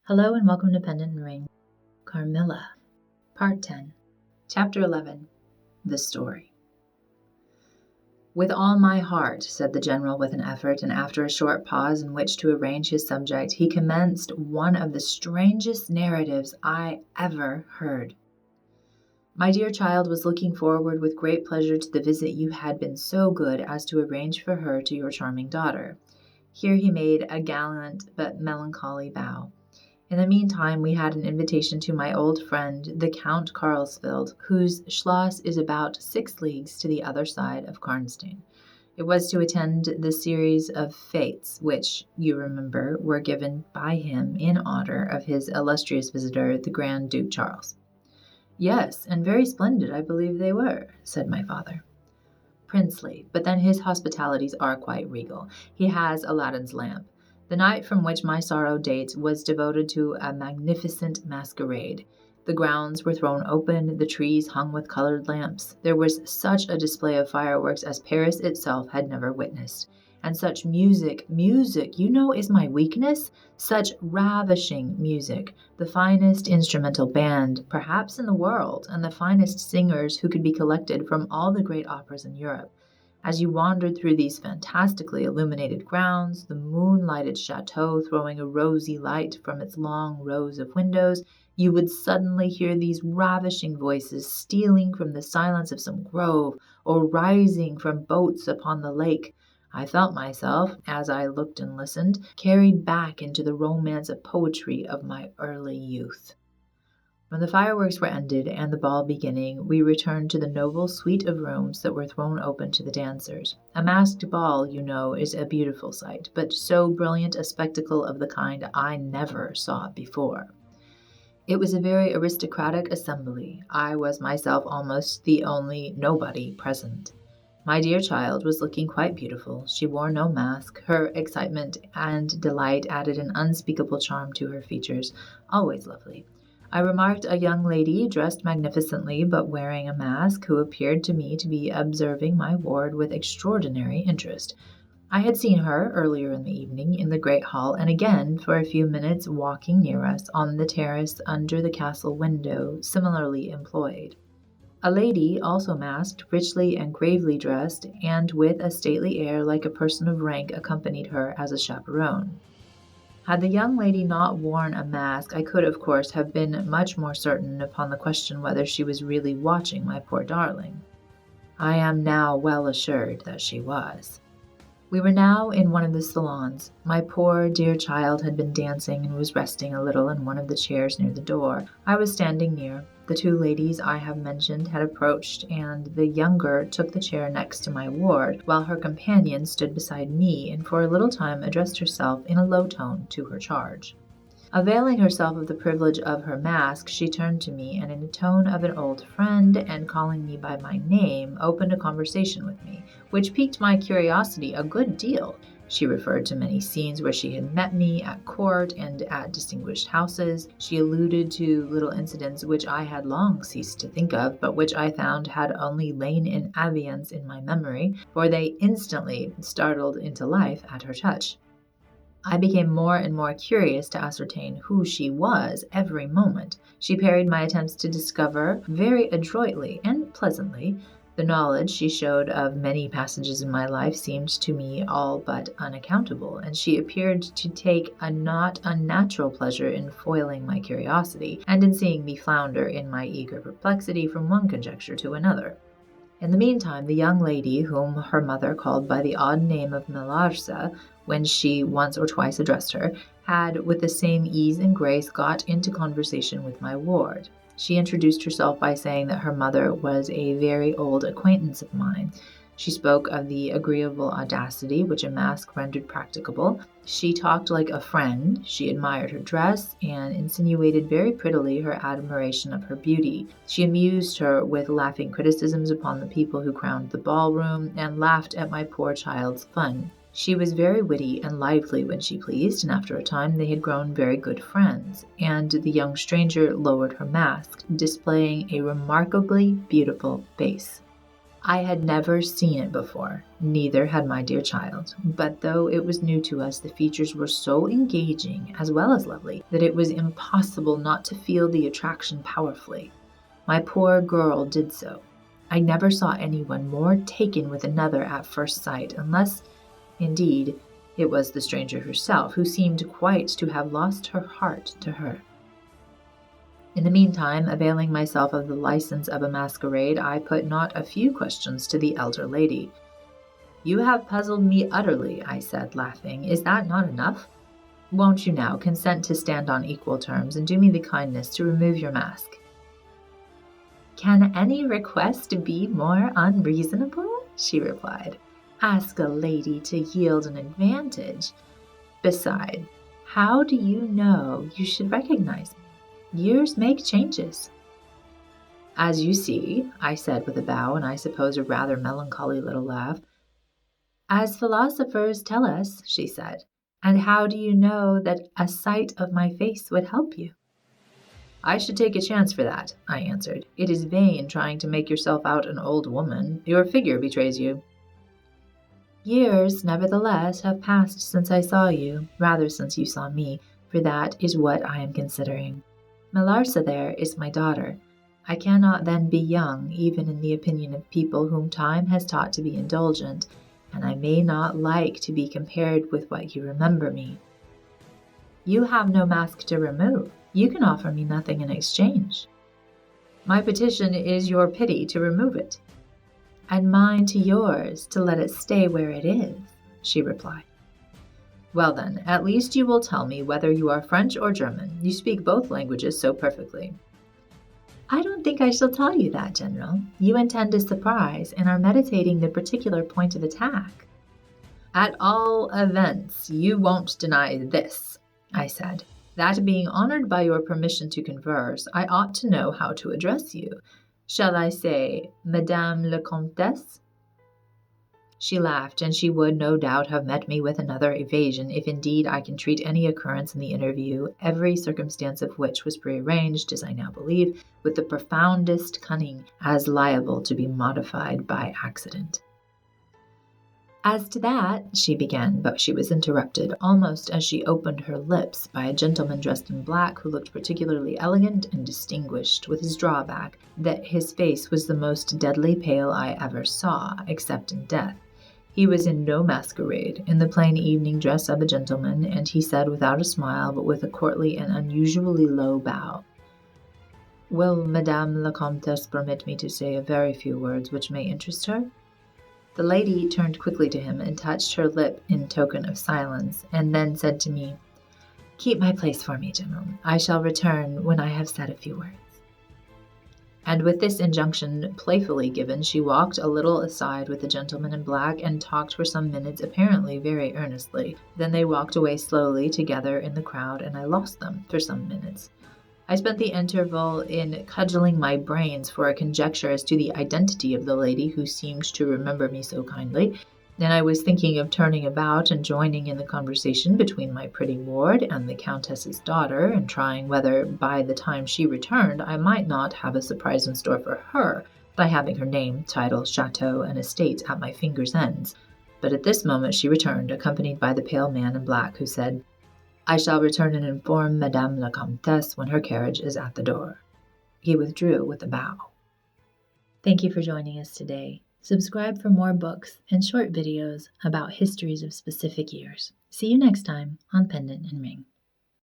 Hello and welcome to Pendant and Ring. Carmilla. Part 10. Chapter 11. The Story. "With all my heart," said the general with an effort, and after a short pause in which to arrange his subject, he commenced one of the strangest narratives I ever heard. "My dear child was looking forward with great pleasure to the visit you had been so good as to arrange for her to your charming daughter." Here he made a gallant but melancholy bow. "In the meantime, we had an invitation to my old friend, the Count Carlsfeld, whose schloss is about 6 leagues to the other side of Karnstein. It was to attend the series of fêtes which, you remember, were given by him in honor of his illustrious visitor, the Grand Duke Charles." "Yes, and very splendid, I believe they were," said my father. "Princely, but then his hospitalities are quite regal. He has Aladdin's lamp. The night from which my sorrow dates was devoted to a magnificent masquerade. The grounds were thrown open, the trees hung with colored lamps. There was such a display of fireworks as Paris itself had never witnessed. And such music, you know, is my weakness, such ravishing music, the finest instrumental band, perhaps in the world, and the finest singers who could be collected from all the great operas in Europe. As you wandered through these fantastically illuminated grounds, the moonlighted chateau throwing a rosy light from its long rows of windows, you would suddenly hear these ravishing voices stealing from the silence of some grove, or rising from boats upon the lake. I felt myself, as I looked and listened, carried back into the romance of poetry of my early youth. When the fireworks were ended and the ball beginning, we returned to the noble suite of rooms that were thrown open to the dancers. A masked ball, you know, is a beautiful sight, but so brilliant a spectacle of the kind I never saw before. It was a very aristocratic assembly. I was myself almost the only nobody present. My dear child was looking quite beautiful. She wore no mask. Her excitement and delight added an unspeakable charm to her features, always lovely. I remarked a young lady dressed magnificently but wearing a mask, who appeared to me to be observing my ward with extraordinary interest. I had seen her earlier in the evening in the great hall, and again for a few minutes walking near us on the terrace under the castle window, similarly employed. A lady, also masked, richly and gravely dressed, and with a stately air like a person of rank, accompanied her as a chaperone. Had the young lady not worn a mask, I could, of course, have been much more certain upon the question whether she was really watching my poor darling. I am now well assured that she was. We were now in one of the salons. My poor dear child had been dancing and was resting a little in one of the chairs near the door. I was standing near. The 2 ladies I have mentioned had approached, and the younger took the chair next to my ward, while her companion stood beside me and for a little time addressed herself in a low tone to her charge. Availing herself of the privilege of her mask, she turned to me, and in a tone of an old friend, and calling me by my name, opened a conversation with me, which piqued my curiosity a good deal. She referred to many scenes where she had met me at court and at distinguished houses. She alluded to little incidents which I had long ceased to think of, but which I found had only lain in abeyance in my memory, for they instantly startled into life at her touch. I became more and more curious to ascertain who she was every moment. She parried my attempts to discover, very adroitly and pleasantly. The knowledge she showed of many passages in my life seemed to me all but unaccountable, and she appeared to take a not unnatural pleasure in foiling my curiosity, and in seeing me flounder in my eager perplexity from one conjecture to another. In the meantime, the young lady, whom her mother called by the odd name of Melarsa, when she once or twice addressed her, had, with the same ease and grace, got into conversation with my ward. She introduced herself by saying that her mother was a very old acquaintance of mine. She spoke of the agreeable audacity which a mask rendered practicable. She talked like a friend. She admired her dress, and insinuated very prettily her admiration of her beauty. She amused her with laughing criticisms upon the people who crowded the ballroom, and laughed at my poor child's fun. She was very witty and lively when she pleased, and after a time they had grown very good friends, and the young stranger lowered her mask, displaying a remarkably beautiful face. I had never seen it before, neither had my dear child, but though it was new to us, the features were so engaging as well as lovely that it was impossible not to feel the attraction powerfully. My poor girl did so. I never saw anyone more taken with another at first sight, unless, indeed, it was the stranger herself, who seemed quite to have lost her heart to her. In the meantime, availing myself of the license of a masquerade, I put not a few questions to the elder lady. "You have puzzled me utterly," I said, laughing. "Is that not enough? Won't you now consent to stand on equal terms, and do me the kindness to remove your mask?" "Can any request be more unreasonable?" she replied. "Ask a lady to yield an advantage. Besides, how do you know you should recognize me? Years make changes." "As you see," I said with a bow and I suppose a rather melancholy little laugh. "As philosophers tell us," she said. "And how do you know that a sight of my face would help you?" "I should take a chance for that," I answered. "It is vain trying to make yourself out an old woman. Your figure betrays you." "Years, nevertheless, have passed since I saw you, rather since you saw me, for that is what I am considering. Melarsa there is my daughter. I cannot then be young, even in the opinion of people whom time has taught to be indulgent, and I may not like to be compared with what you remember me." "You have no mask to remove. You can offer me nothing in exchange." "My petition is your pity to remove it." "And mine to yours to let it stay where it is," she replied. "Well then, at least you will tell me whether you are French or German. You speak both languages so perfectly." "I don't think I shall tell you that, General. You intend a surprise and are meditating the particular point of attack." "At all events, you won't deny this," I said, "that being honored by your permission to converse, I ought to know how to address you. Shall I say, Madame la Comtesse?" She laughed, and she would no doubt have met me with another evasion, if indeed I can treat any occurrence in the interview, every circumstance of which was prearranged, as I now believe, with the profoundest cunning, as liable to be modified by accident. "As to that," she began, but she was interrupted, almost as she opened her lips, by a gentleman dressed in black, who looked particularly elegant and distinguished, with his drawback, that his face was the most deadly pale I ever saw, except in death. He was in no masquerade, in the plain evening dress of a gentleman, and he said without a smile, but with a courtly and unusually low bow, "Will Madame la Comtesse permit me to say a very few words which may interest her?" The lady turned quickly to him and touched her lip in token of silence, and then said to me, "Keep my place for me, General. I shall return when I have said a few words." And with this injunction playfully given, she walked a little aside with the gentleman in black and talked for some minutes, apparently very earnestly. Then they walked away slowly together in the crowd, and I lost them for some minutes. I spent the interval in cudgelling my brains for a conjecture as to the identity of the lady who seemed to remember me so kindly, and I was thinking of turning about and joining in the conversation between my pretty ward and the Countess's daughter, and trying whether, by the time she returned, I might not have a surprise in store for her, by having her name, title, chateau, and estates at my fingers' ends. But at this moment she returned, accompanied by the pale man in black, who said, "I shall return and inform Madame la Comtesse when her carriage is at the door." He withdrew with a bow. Thank you for joining us today. Subscribe for more books and short videos about histories of specific years. See you next time on Pendant and Ring.